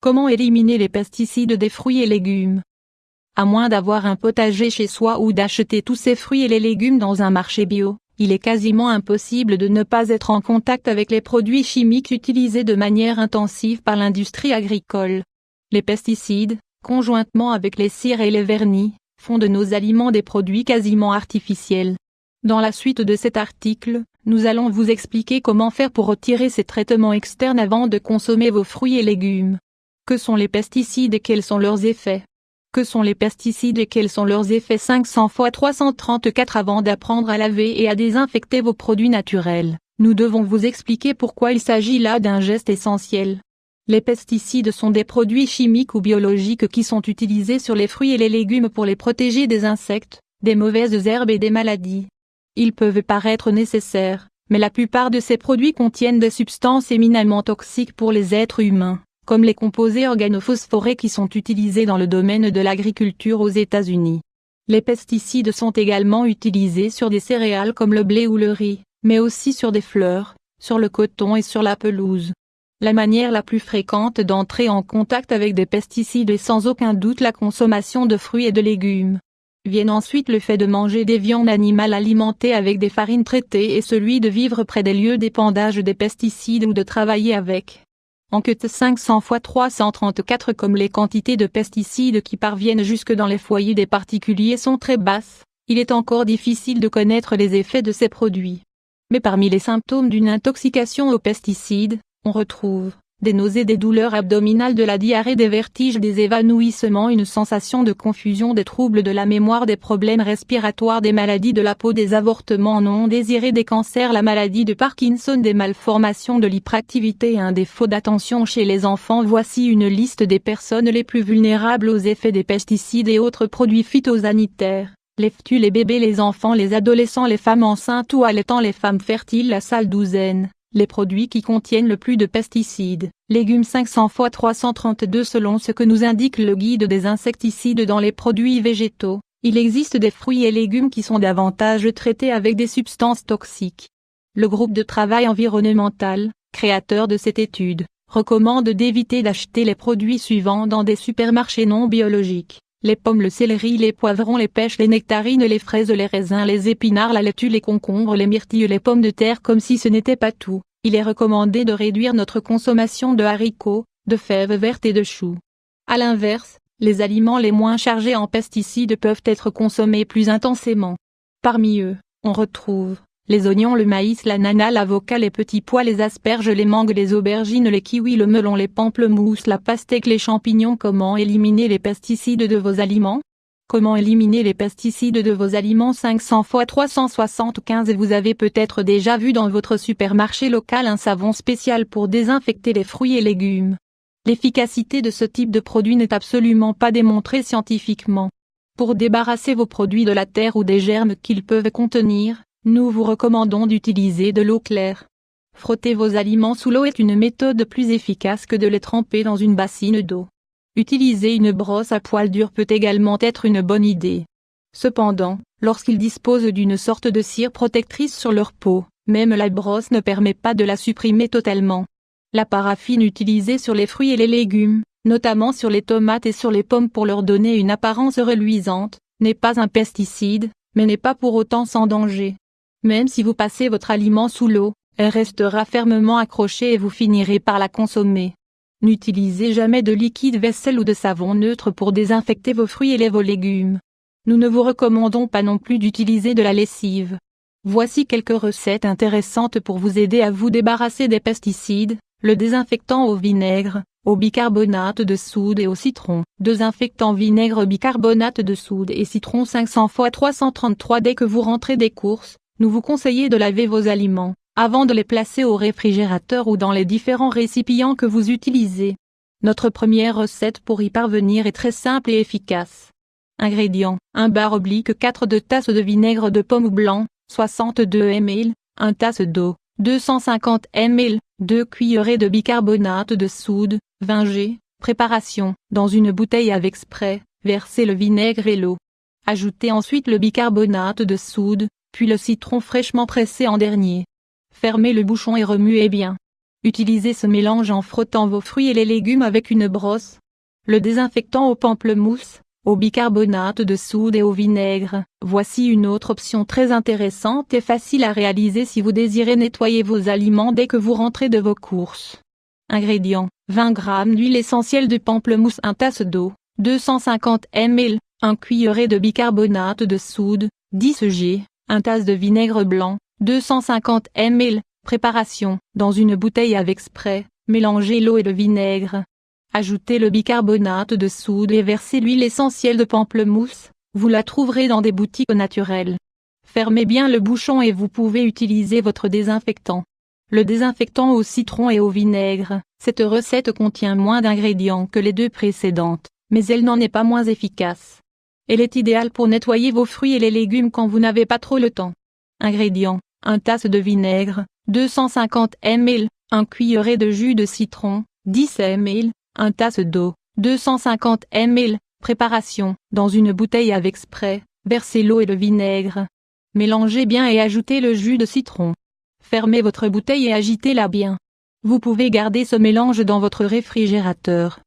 Comment éliminer les pesticides des fruits et légumes? À moins d'avoir un potager chez soi ou d'acheter tous ces fruits et les légumes dans un marché bio, il est quasiment impossible de ne pas être en contact avec les produits chimiques utilisés de manière intensive par l'industrie agricole. Les pesticides, conjointement avec les cires et les vernis, font de nos aliments des produits quasiment artificiels. Dans la suite de cet article, nous allons vous expliquer comment faire pour retirer ces traitements externes avant de consommer vos fruits et légumes. Que sont les pesticides et quels sont leurs effets? Que sont les pesticides et quels sont leurs effets 500 x 334 Avant d'apprendre à laver et à désinfecter vos produits naturels, nous devons vous expliquer pourquoi il s'agit là d'un geste essentiel. Les pesticides sont des produits chimiques ou biologiques qui sont utilisés sur les fruits et les légumes pour les protéger des insectes, des mauvaises herbes et des maladies. Ils peuvent paraître nécessaires, mais la plupart de ces produits contiennent des substances éminemment toxiques pour les êtres humains, comme les composés organophosphorés qui sont utilisés dans le domaine de l'agriculture aux États-Unis. Les pesticides sont également utilisés sur des céréales comme le blé ou le riz, mais aussi sur des fleurs, sur le coton et sur la pelouse. La manière la plus fréquente d'entrer en contact avec des pesticides est sans aucun doute la consommation de fruits et de légumes. Viennent ensuite le fait de manger des viandes animales alimentées avec des farines traitées et celui de vivre près des lieux d'épandage des pesticides ou de travailler avec. Enquête 500 x 334 Comme les quantités de pesticides qui parviennent jusque dans les foyers des particuliers sont très basses, il est encore difficile de connaître les effets de ces produits. Mais parmi les symptômes d'une intoxication aux pesticides, on retrouve des nausées, des douleurs abdominales, de la diarrhée, des vertiges, des évanouissements, une sensation de confusion, des troubles de la mémoire, des problèmes respiratoires, des maladies de la peau, des avortements non désirés, des cancers, la maladie de Parkinson, des malformations, de l'hyperactivité et un défaut d'attention chez les enfants. Voici une liste des personnes les plus vulnérables aux effets des pesticides et autres produits phytosanitaires. Les fœtus, les bébés, les enfants, les adolescents, les femmes enceintes ou allaitantes, les femmes fertiles, la sale douzaine. Les produits qui contiennent le plus de pesticides, légumes 500 x 332 Selon ce que nous indique le guide des insecticides dans les produits végétaux, il existe des fruits et légumes qui sont davantage traités avec des substances toxiques. Le groupe de travail environnemental, créateur de cette étude, recommande d'éviter d'acheter les produits suivants dans des supermarchés non biologiques: les pommes, le céleri, les poivrons, les pêches, les nectarines, les fraises, les raisins, les épinards, la laitue, les concombres, les myrtilles, les pommes de terre. Comme si ce n'était pas tout, il est recommandé de réduire notre consommation de haricots, de fèves vertes et de choux. À l'inverse, les aliments les moins chargés en pesticides peuvent être consommés plus intensément. Parmi eux, on retrouve les oignons, le maïs, l'ananas, l'avocat, les petits pois, les asperges, les mangues, les aubergines, les kiwis, le melon, les pamplemousses, la pastèque, les champignons. Comment éliminer les pesticides de vos aliments? Comment éliminer les pesticides de vos aliments 500 x 375 Vous avez peut-être déjà vu dans votre supermarché local un savon spécial pour désinfecter les fruits et légumes. L'efficacité de ce type de produit n'est absolument pas démontrée scientifiquement. Pour débarrasser vos produits de la terre ou des germes qu'ils peuvent contenir, nous vous recommandons d'utiliser de l'eau claire. Frotter vos aliments sous l'eau est une méthode plus efficace que de les tremper dans une bassine d'eau. Utiliser une brosse à poils durs peut également être une bonne idée. Cependant, lorsqu'ils disposent d'une sorte de cire protectrice sur leur peau, même la brosse ne permet pas de la supprimer totalement. La paraffine utilisée sur les fruits et les légumes, notamment sur les tomates et sur les pommes pour leur donner une apparence reluisante, n'est pas un pesticide, mais n'est pas pour autant sans danger. Même si vous passez votre aliment sous l'eau, elle restera fermement accrochée et vous finirez par la consommer. N'utilisez jamais de liquide vaisselle ou de savon neutre pour désinfecter vos fruits et vos légumes. Nous ne vous recommandons pas non plus d'utiliser de la lessive. Voici quelques recettes intéressantes pour vous aider à vous débarrasser des pesticides: le désinfectant au vinaigre, au bicarbonate de soude et au citron. Désinfectant vinaigre, bicarbonate de soude et citron 500 x 333 Dès que vous rentrez des courses, nous vous conseillons de laver vos aliments, avant de les placer au réfrigérateur ou dans les différents récipients que vous utilisez. Notre première recette pour y parvenir est très simple et efficace. Ingrédients: 1/4 tasses de vinaigre de pomme blanc, 62 ml, 1 tasse d'eau, 250 ml, 2 cuillerées de bicarbonate de soude, 20 g. Préparation: dans une bouteille avec spray, versez le vinaigre et l'eau. Ajoutez ensuite le bicarbonate de soude, puis le citron fraîchement pressé en dernier. Fermez le bouchon et remuez bien. Utilisez ce mélange en frottant vos fruits et les légumes avec une brosse. Le désinfectant au pamplemousse, au bicarbonate de soude et au vinaigre. Voici une autre option très intéressante et facile à réaliser si vous désirez nettoyer vos aliments dès que vous rentrez de vos courses. Ingrédients: 20 g d'huile essentielle de pamplemousse, 1 tasse d'eau, 250 ml, 1 cuillerée de bicarbonate de soude, 10 g, 1 tasse de vinaigre blanc, 250 ml. Préparation: dans une bouteille avec spray, mélangez l'eau et le vinaigre. Ajoutez le bicarbonate de soude et versez l'huile essentielle de pamplemousse, vous la trouverez dans des boutiques naturelles. Fermez bien le bouchon et vous pouvez utiliser votre désinfectant. Le désinfectant au citron et au vinaigre, cette recette contient moins d'ingrédients que les deux précédentes, mais elle n'en est pas moins efficace. Elle est idéale pour nettoyer vos fruits et les légumes quand vous n'avez pas trop le temps. Ingrédients: 1 tasse de vinaigre, 250 ml, 1 cuillerée de jus de citron, 10 ml, 1 tasse d'eau, 250 ml. Préparation: dans une bouteille avec spray, versez l'eau et le vinaigre. Mélangez bien et ajoutez le jus de citron. Fermez votre bouteille et agitez-la bien. Vous pouvez garder ce mélange dans votre réfrigérateur.